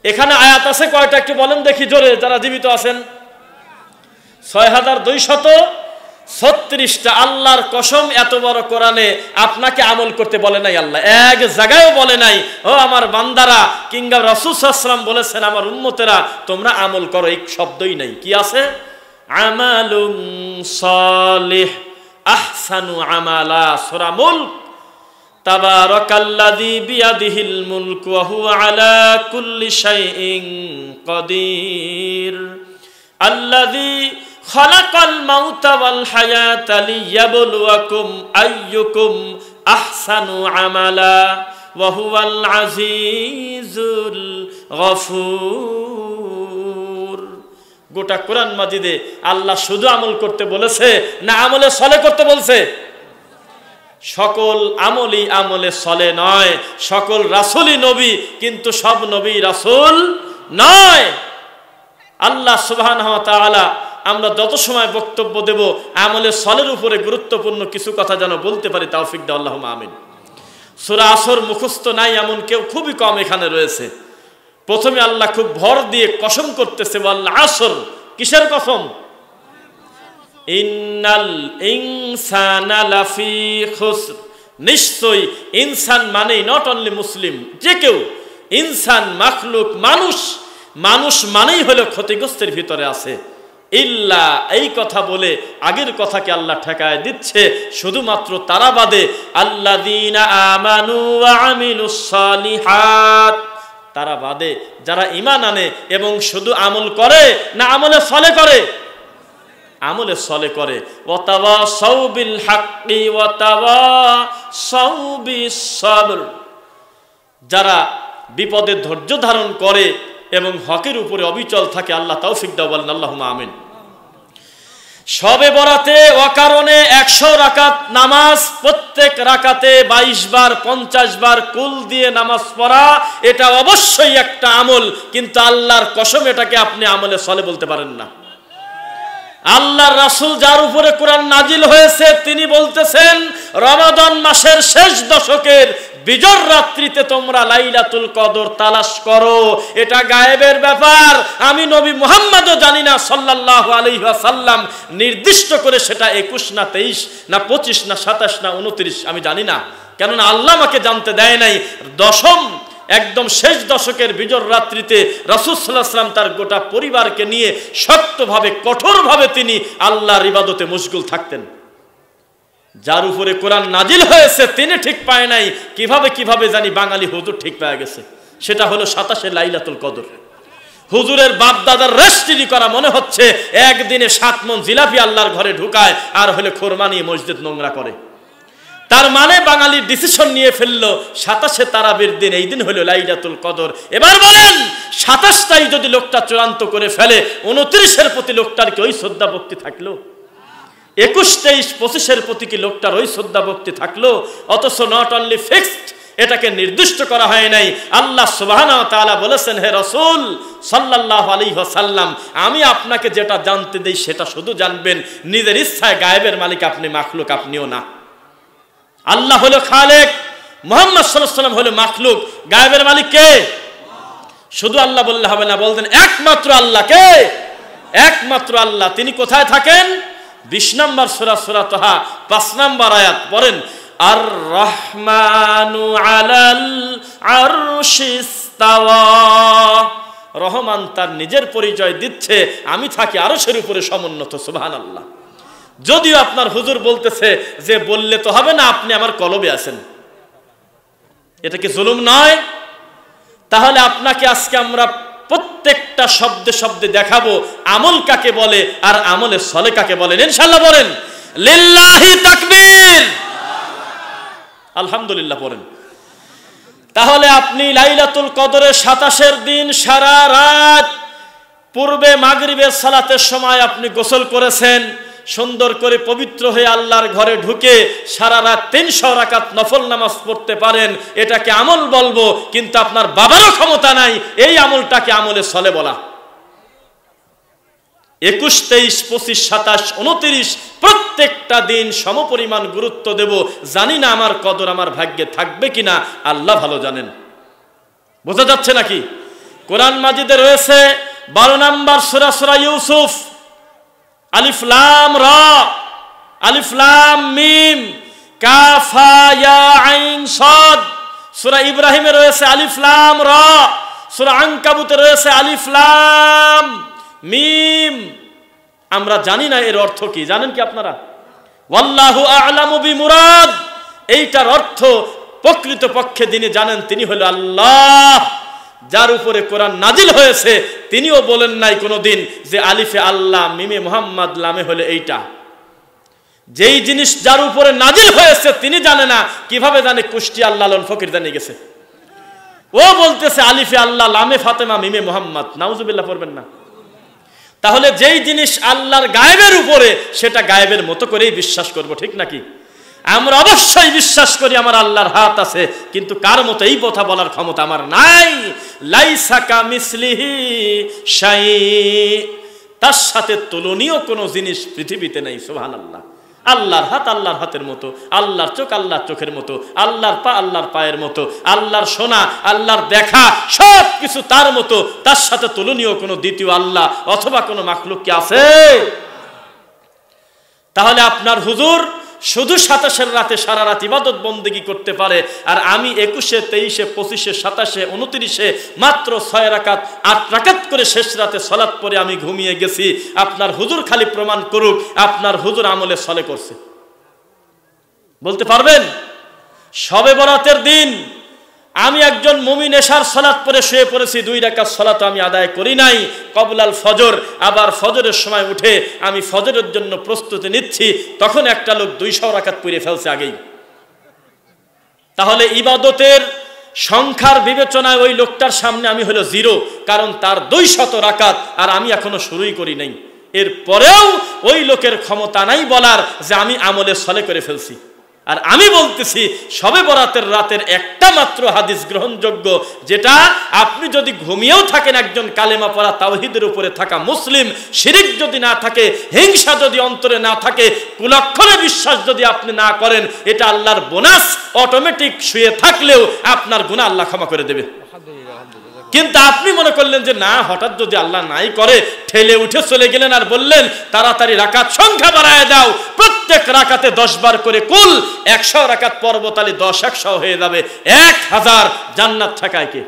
এখানে আয়াত আছে কয়টা একটু বলেন দেখি জোরে, যারা জীবিত আছেন। 6236টা। আল্লাহর কসম, এত বড় কোরআনে আপনাকে আমল করতে বলে নাই আল্লাহ, এক জায়গায়ও বলে নাই ও আমার বান্দারা কিংবা রাসূল সাল্লাল্লাহু আলাইহি ওয়াসাল্লাম বলেছেন আমার উম্মতেরা তোমরা আমল করো, এই শব্দই নাই। কি আছে? আমালুন সালিহ আহসানু আমালা, সূরা মুলক। তাবারাকাল্লাযী বিয়াদিহিল মুলকু ওয়া হুয়া আলা কুল্লি শাইইন কাদির আল্লাযী খালাকাল মাউতা ওয়াল হায়াতা লিয়াবলুয়াকুম আইয়ুকুম আহসানু আমালা ওয়া হুয়াল আজিজুল গফুর। গোটা কোরআন মাজিদে আল্লাহ শুধু আমল করতে বলেছে না আমলে সলে করতে বলছে? সকল আমলই আমলে সলে নয়, সকল রাসূলই নবী কিন্তু সব নবী রাসূল নয়। আল্লাহ সুবহানাহু ওয়া তাআলা আমরা যত সময় বক্তব্য দেব আমলে সলের উপরে গুরুত্বপূর্ণ কিছু কথা যেন বলতে পারি, তৌফিক দাও আল্লাহুম্মা আমিন। সূরা আসর মুখস্থ নাই এমন কেউ খুবই কম এখানে রয়েছে। প্রথমে আল্লাহ খুব ভর দিয়ে কসম করতেছে, ওয়াল আসর। কিসের কসম? ইন্নাল ইনসানা লাফি খুসর, নিশ্চয়ই ইনসান মানেই নট অনলি মুসলিম, যে কেউ ইনসান মাখলুক মানুষ, মানুষ মানেই হলো ক্ষতিগ্রস্তের ভিতরে আছে। ইল্লা, এই কথা বলে আগের কথাকে আল্লাহ ঠেকায় দিচ্ছে, শুধুমাত্র তারা বাদে আল্লাযীনা আমানু ওয়া আমিলুস সালিহাত, তারা বাদে যারা ঈমান আনে এবং শুধু আমল করে না আমলে সলে করে, আমলে সলে করে। ওয়াতাওয়াসাউ বিল হাক্কি ওয়াতাওয়াসাউ বিস সাবর, যারা বিপদে ধৈর্য ধারণ করে এবং হকের উপরে অবিচল থাকে। আল্লাহ তৌফিক দাও বলেন আল্লাহুম্মা আমিন। শবে বরাতে অকারণে 100 রাকাত নামাজ, প্রত্যেক রাকাতে 22 বার 50 বার কুল দিয়ে নামাজ পড়া, এটা অবশ্যই একটা আমল, কিন্তু আল্লাহর কসম এটাকে আপনি আমলে সলে বলতে পারেন না। আল্লাহর রাসূল যার উপরে কোরআন নাজিল হয়েছে তিনি বলতেছেন রমাদান মাসের শেষ দশকের বিজর রাত্রিতে তোমরা লাইলাতুল কদর তালাশ করো, এটা গায়েবের ব্যাপার। আমি নবী মুহাম্মদও জানি না সাল্লাল্লাহু আলাইহি ওয়াসাল্লাম নির্দিষ্ট করে সেটা 21 না 23 না 25 না 27 না 29 আমি জানি না, কেননা আল্লাহ আমাকে জানতে দেয় নাই। দশম একদম শেষ দশকের বিজর রাত্রিতে রাসূল সাল্লাল্লাহু আলাইহি ওয়াসাল্লাম তার গোটা পরিবারকে নিয়ে শক্তভাবে কঠোরভাবে তিনি আল্লাহর ইবাদতে মশগুল থাকতেন। যার উপরে কোরআন নাজিল হয়েছে তিনি ঠিক পায় নাই, কিভাবে জানি বাঙালি হুজুর ঠিক পেয়ে গেছে। সেটা হলো 27 লাইলাতুল কদর। হুজুরের বাপ দাদার রেস্টিরি করা মনে হচ্ছে একদিনে 7 মণ জিলাপি আল্লাহর ঘরে ঢুকায় আর হলে খোরমা নিয়ে মসজিদ নোংরা করে। তার মানে বাঙালি ডিসিশন নিয়ে ফেললো 27 তারাবির দিন, এই দিন হলো লাইলাতুল কদর। এবার বলেন 27টাই যদি লোকটা চূড়ান্ত করে ফেলে 29-এর প্রতি লোকটার কি ওই শ্রদ্ধা ভক্তি থাকলো? 21, 23, 25-এর প্রতি কি লোকটার ওই শ্রদ্ধা ভক্তি থাকলো? অথচ নট অনলি ফিক্সড, এটাকে নির্দিষ্ট করা হয় নাই। আল্লাহ সুবহানাহু ওয়া তাআলা বলেছেন, হে রাসূল সাল্লাল্লাহু আলাইহি ওয়াসাল্লাম আমি আপনাকে যেটা জানতে দেই সেটা শুধু জানবেন, নিজের ইচ্ছায় গায়েবের মালিক আপনি, মাখলুক আপনিও না। আল্লাহ হলো খালেক, মুহাম্মদ সাল্লাল্লাহু আলাইহি ওয়াসাল্লাম হলো মাখলুক। গায়েবের মালিক কে? শুধু আল্লাহ বললে হবে না, বলতেন একমাত্র আল্লাহ। কে? একমাত্র আল্লাহ। তিনি কোথায় থাকেন? 20 নম্বর সূরা তাহা 5 নম্বর আয়াত পড়েন, আর রহমানু আলাল আরশিস তাওয়া। রহমান তার নিজের পরিচয় দিচ্ছে, আমি থাকি আরশের উপরে সমুন্নত। সুবহানাল্লাহ। যদিও আপনার হুজুর বলতেছে যে বললে তো হবে না, আপনি আমার কলবে আছেন, এটা কি জুলুম নয়? তাহলে আপনাকে আজকে আমরা প্রত্যেকটা শব্দে শব্দে দেখাবো আমল কাকে বলে আর আমলে সলে কাকে বলেন। ইনশাআল্লাহ বলেন লিল্লাহি তাকবীর, আলহামদুলিল্লাহ পড়েন। তাহলে আপনি লাইলাতুল কদরের 27-এর দিন সারা রাত পূর্বে মাগরিবের সালাতের সময় আপনি গোসল করেছেন, সুন্দর করে পবিত্র হয়ে আল্লাহর ঘরে ঢুকে সারা রাত 300 রাকাত নফল নামাজ পড়তে পারেন, এটাকে আমল বলবো। কিন্তু আপনার বাবারও ক্ষমতা নাই এই আমলটাকে আমলে সলে বলা। 21, 23, 25, 27, 29 প্রত্যেকটা দিন সমপরিমাণ গুরুত্ব দেব। জানি না আমার কদর আমার ভাগ্যে থাকবে কিনা, আল্লাহ ভালো জানেন। বোঝা যাচ্ছে নাকি? কোরআন মাজিদে রয়েছে 12 নম্বর সূরা সূরা ইউসুফ, আলিফ লাম রা, আলিফ লাম মিম, কাফ হা ইয়া আইন সাদ। সূরা ইব্রাহিমে রয়েছে আলিফ লাম রা, সূরা আনকাবুতে রয়েছে আলিফ লাম মিম। আমরা জানি না এর অর্থ কি, জানেন কি আপনারা? ওয়াল্লাহু আ'লামু বিমুরাদ, এইটার অর্থ প্রকৃতপক্ষে যিনি জানেন তিনি হলো আল্লাহ। যার উপরে কোরআন নাজিল হয়েছে তিনিও বলেন নাই কোনোদিন যে আলিফে আল্লাহ মিমে মুহাম্মদ লামে হলো এইটা। যেই জিনিস যার উপরে নাজিল হয়েছে তিনি জানে না, কিভাবে জানে? কুষ্টি আল্লাহ ফকির জানিয়ে গেছে। ও বলতেছে আলিফে আল্লাহ লামে ফাতেমা মিমে মুহাম্মদ, নাউজুবিল্লাহ পড়বেন না। তাহলে যেই জিনিস আল্লাহর গায়েবের উপরে সেটা গায়েবের মতো করেই বিশ্বাস করব, ঠিক নাকি? আমরা অবশ্যই বিশ্বাস করি আমার আল্লাহর হাত আছে, কিন্তু কার মতো এই কথা বলার ক্ষমতা আমার নাই। লাইসা কামিসলিহি শাই, তার সাথে তুলনীয় কোনো জিনিস পৃথিবীতে নেই। সুবহানাল্লাহ। আল্লাহর হাত আল্লাহর হাতের মতো, আল্লাহর চোখ আল্লাহর চোখের মতো, আল্লাহর পা আল্লাহর পায়ের মতো, আল্লাহর শোনা আল্লাহর দেখা সব কিছু তার মতো। তার সাথে তুলনীয় কোনো দ্বিতীয় আল্লাহ অথবা কোনো মাখলুক কি আছে? তাহলে আপনার হুজুর শুধু 27 রাতে সারা রাত ইবাদত বন্দেগী করতে পারে, আর আমি 21, 23, 25, 27, 29 মাত্র 6 রাকাত 8 রাকাত করে শেষ রাতে সালাত পড়ে আমি ঘুমিয়ে গেছি। আপনার হুজুর খালি প্রমাণ করুক আপনার হুজুর আমলে সলে করছে। বলতে পারবেন? শবে বরাতের দিন আমি একজন মুমিন এশার সালাত পড়ে শুয়ে পড়েছি, 2 রাকাত সালাত আমি আদায় করি নাই কবলাল ফজর। আবার ফজরের সময় উঠে আমি ফজরের জন্য প্রস্তুতি নিচ্ছি, তখন একটা লোক 200 রাকাত পড়ে ফেলছে আগেই। তাহলে ইবাদতের সংখ্যার বিবেচনায় ওই লোকটার সামনে আমি হলো 0, কারণ তার 200 রাকাত আর আমি এখনো শুরুই করি নাই। এরপরেও ওই লোকের ক্ষমতা নাই বলার যে আমি আমলে সলে করে ফেলছি। আর আমি বলতেছি শবে বরাতের রাতের একটা মাত্র হাদিস গ্রহণযোগ্য, যেটা আপনি যদি ঘুমিয়েও থাকেন একজন কালেমা পড়া তাওহীদের উপরে থাকা মুসলিম, শিরিক যদি না থাকে, হিংসা যদি অন্তরে না থাকে, কুলক্ষণে বিশ্বাস যদি আপনি না করেন, এটা আল্লাহর বোনাস। অটোমেটিক শুয়ে থাকলেও আপনার গুনাহ আল্লাহ ক্ষমা করে দেবে। কিন্তু আপনি মনে করলেন যে না, হঠাৎ যদি আল্লাহ নাই করে, ঠেলে উঠে চলে গেলেন আর বললেন তাড়াতাড়ি রাকাত সংখ্যা বাড়ায় দাও, প্রত্যেক রাকাতে 10 বার করে, কুল 100 রাকাত পড়ব, তাহলে 10 100 হয়ে যাবে 1000, জান্নাত ঠেকায় কে?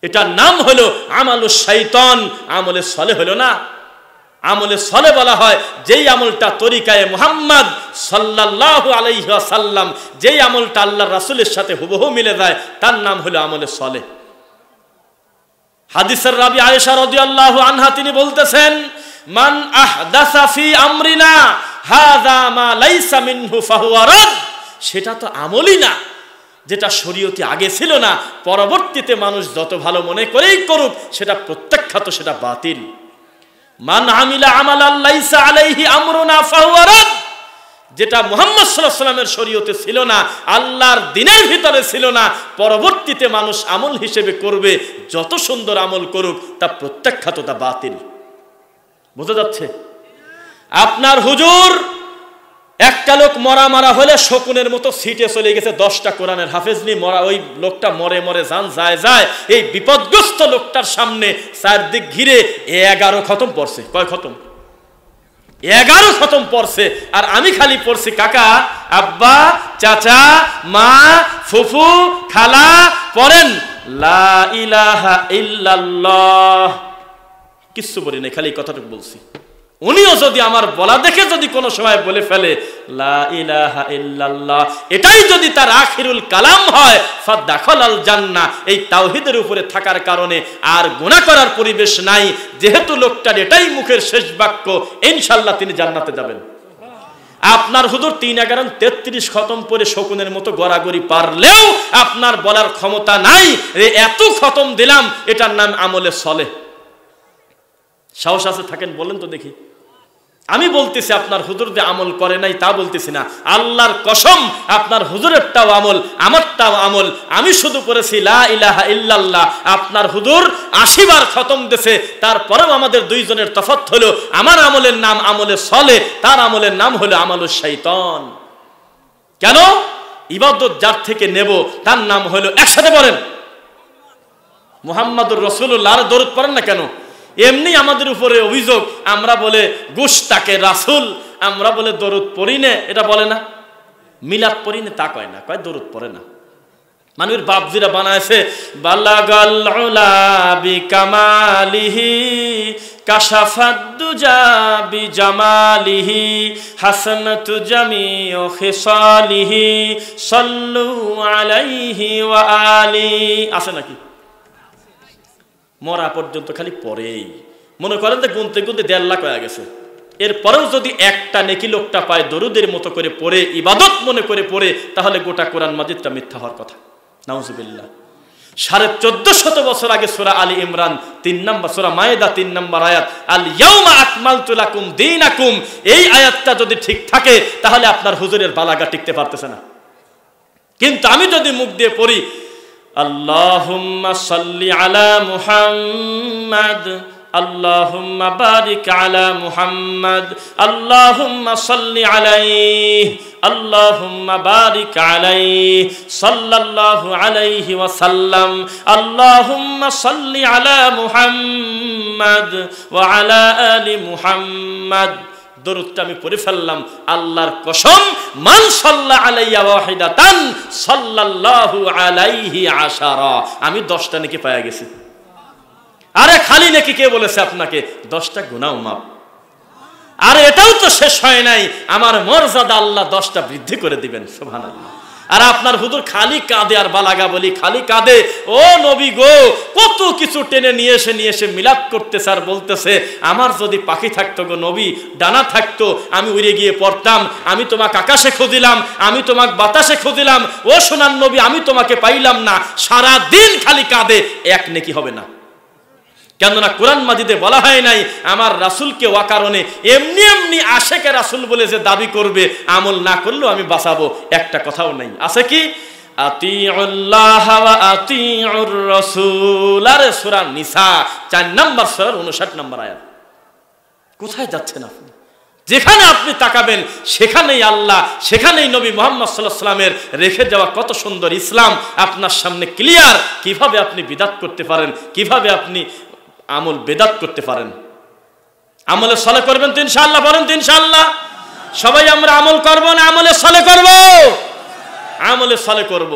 এটার নাম হলো আমালুশ শাইতান, আমলে সলে হলো না। আমলে সলে বলা হয় যেই আমলটা তরিকায়ে মুহাম্মদ সাল্লাল্লাহু আলাইহি ওয়াসাল্লাম, যেই আমলটা আল্লাহর রাসূলের সাথে হুবহু মিলে যায়, তার নাম হলো আমলে সলে। হাদিসের রাবি আয়েশা রাদিয়াল্লাহু আনহা তিনি বলতেছেন, মান আহদাসা ফি আমরিনা হাযা মা লাইসা মিনহু ফাহুয়া রাদ। সেটা তো আমলই না, যেটা শরীয়তে আগে ছিল না, পরবর্তীতে মানুষ যত ভালো মনে করেই করুক সেটা প্রত্যাখ্যাত, সেটা বাতিল। মান আমিলা আমালান লাইসা আলাইহি আমরুনা ফাহুয়া রাদ, যেটা মুহাম্মদ সাল্লাল্লাহু আলাইহি ওয়াসাল্লামের শরীয়তে ছিল না, আল্লাহর দ্বীনের ভিতরে ছিল না, পরবর্তীতে মানুষ আমল হিসেবে করবে, যত সুন্দর আমল করুক তা প্রত্যাখ্যাত, তা বাতিল। বোঝা যাচ্ছে? আপনার হুজুর একটা লোক মরা হলে শকুনের মতো সিটে চলে গেছে, 10টা কোরআনের হাফেজ নিয়ে মরা, ওই লোকটা মরে জান যায়। এই বিপদগ্রস্ত লোকটার সামনে চারদিক ঘিরে 11 খতম পড়ছে। কয় খতম? 11 খতম পড়ছে। আর আমি খালি পড়ছি কাকা, আব্বা, চাচা, মা, ফুফু, খালা, পড়েন লা ইলাহা ইল্লাল্লাহ। কিচ্ছু বলি নাই, খালি কথাটুকু বলছি। উনিও যদি আমার বলা দেখে যদি কোনো সময় বলে ফেলে লা ইলাহা ইল্লাল্লাহ, এটাই যদি তার আখিরুল কালাম হয়, ফাদাখালাল জান্নাহ, এই তাওহীদের উপরে থাকার কারণে আর গুনাহ করার পরিবেশ নাই। যেহেতু লোকটার এটাই মুখের শেষ বাক্য, ইনশাআল্লাহ তিনি জান্নাতে যাবেন। আপনার হুজুর 3-11-33 খতম পড়ে শকুনের মতো গড়াগড়ি পারলেও আপনার বলার ক্ষমতা নাই এত খতম দিলাম, এটার নাম আমলে সলে। সাহস আছে থাকেন বলেন তো দেখি। আমি বলতেছি আপনার হুজুর যে আমল করে নাই তা বলতেছি না, আল্লাহর কসম আপনার হুজুরেরটাও আমল, আমারটাও আমল। আমি শুধু করেছি লা ইলাহা ইল্লাল্লাহ, আপনার হুজুর 80 বার খতম দিয়েছে, তারপরেও আমাদের দুইজনের তফাৎ হলো, আমার আমলের নাম আমলে সলে, তার আমলের নাম হলো আমালুশ শাইতান। কেন? ইবাদত যার থেকে নেব তার নাম হলো, একসাথে বলেন মুহাম্মাদুর রাসূলুল্লাহ আর দরুদ পড়েন না কেন? এমনি আমাদের উপরে অভিযোগ, আমরা বলে গুস্তাকে রাসূল, আমরা বলে দরুদ পড়ি না, এটা বলে না। মিলাদ পড়ি না তা কয় না, কয় দরুদ পড়ে না। মানুষের বাপজিরা বানাইছে বালাগাল উলা বিকামালিহি কাশাফাদ্দুজা বিজামালিহি হাসানাতু জামিউ খিসালিহি সাল্লু আলাইহি ওয়া আলি। আছে নাকি? মরা পর্যন্ত খালি পড়েই মনে করেন যে গুনতে গুনতে 1.5 লাখ হয়ে গেছে। এরপরেও যদি একটা নেকি লোকটা পায় দরুদের মতো করে পড়ে, ইবাদত মনে করে পড়ে, তাহলে গোটা কোরআন মাজিদটা মিথ্যা হওয়ার কথা। নাউজুবিল্লাহ। 1450 বছর আগে সূরা আলী ইমরান 3 নম্বর, সূরা মায়েদা 3 নম্বর আয়াত, আল ইয়াউমা আকমালতু লাকুম দীনাকুম, এই আয়াতটা যদি ঠিক থাকে তাহলে আপনার হুজুরের বালাগা টিকতে পারতেছে না। কিন্তু আমি যদি মুখ দিয়ে পড়ি আল্লাহুম্মা সাল্লি আলা মুহাম্মাদ, আল্লাহুম্মা বারিক আলা মুহাম্মাদ, আল্লাহুম্মা সাল্লি আলাইহি, আল্লাহুম্মা বারিক আলাইহি, সাল্লাল্লাহু আলাইহি ওয়া সাল্লাম, আল্লাহুম্মা সাল্লি আলা মুহাম্মাদ ওয়া আলা আলি মুহাম্মাদ। দরুদটা আমি পড়ে ফেললাম, আল্লাহর কসম, মান সাল্লা আলাইয়া ওয়াহিদাতান সাল্লাল্লাহু আলাইহি আশারা, আমি 10টা নাকি পেয়ে গেছি। আরে খালি নাকি কে বলেছে আপনাকে? 10টা গুনাহ মাপ। আরে এটাও তো শেষ হয় নাই, আমার মর্যাদা আল্লাহ 10টা বৃদ্ধি করে দিবেন। সুবহানাল্লাহ। আর আপনার হুজুর খালি কাঁদে আর বালাগা বলি, খালি কাঁদে। ও নবী গো, কত কিছু টেনে নিয়ে এসে মিলাদ করতেছে আর বলতেছে আমার যদি পাখি থাকতো গো নবী, ডানা থাকতো, আমি উড়ে গিয়ে পড়তাম, আমি তোমাকে আকাশে খুঁজিলাম, আমি তোমাকে বাতাসে খুঁজিলাম, ও সোনার নবী আমি তোমাকে পাইলাম না। সারা দিন খালি কাঁদে, এক নেকি হবে না। কেননা কোরআন মাজিদে বলা হয় নাই আমার রাসূলকে অকারণে এমনি এমনি আশেকে রাসূল বলে যে দাবি করবে, আমল না করলেও আমি বাঁচাবো, একটা কথাও নাই। আছে কি? আতিউল্লাহ ওয়া আতিউর রাসূল। আরে সূরা নিসা 4 নম্বর সূরার 59 নম্বর আয়াত। কোথায় যাচ্ছেন আপনি? যেখানে আপনি তাকাবেন সেখানেই আল্লাহ, সেখানেই নবী মুহাম্মদ সাল্লাল্লাহু আলাইহি ওয়াসাল্লামের রেখে যাওয়া কত সুন্দর ইসলাম আপনার সামনে ক্লিয়ার। কিভাবে আপনি বিদআত করতে পারেন, কিভাবে আপনি আমল বেদাত করতে পারেন। আমলে সলে করবেন তো ইনশাআল্লাহ? বলেন তো ইনশাআল্লাহ? সবাই আমরা আমল করব না আমলে সলে করব? আমলে সলে করব।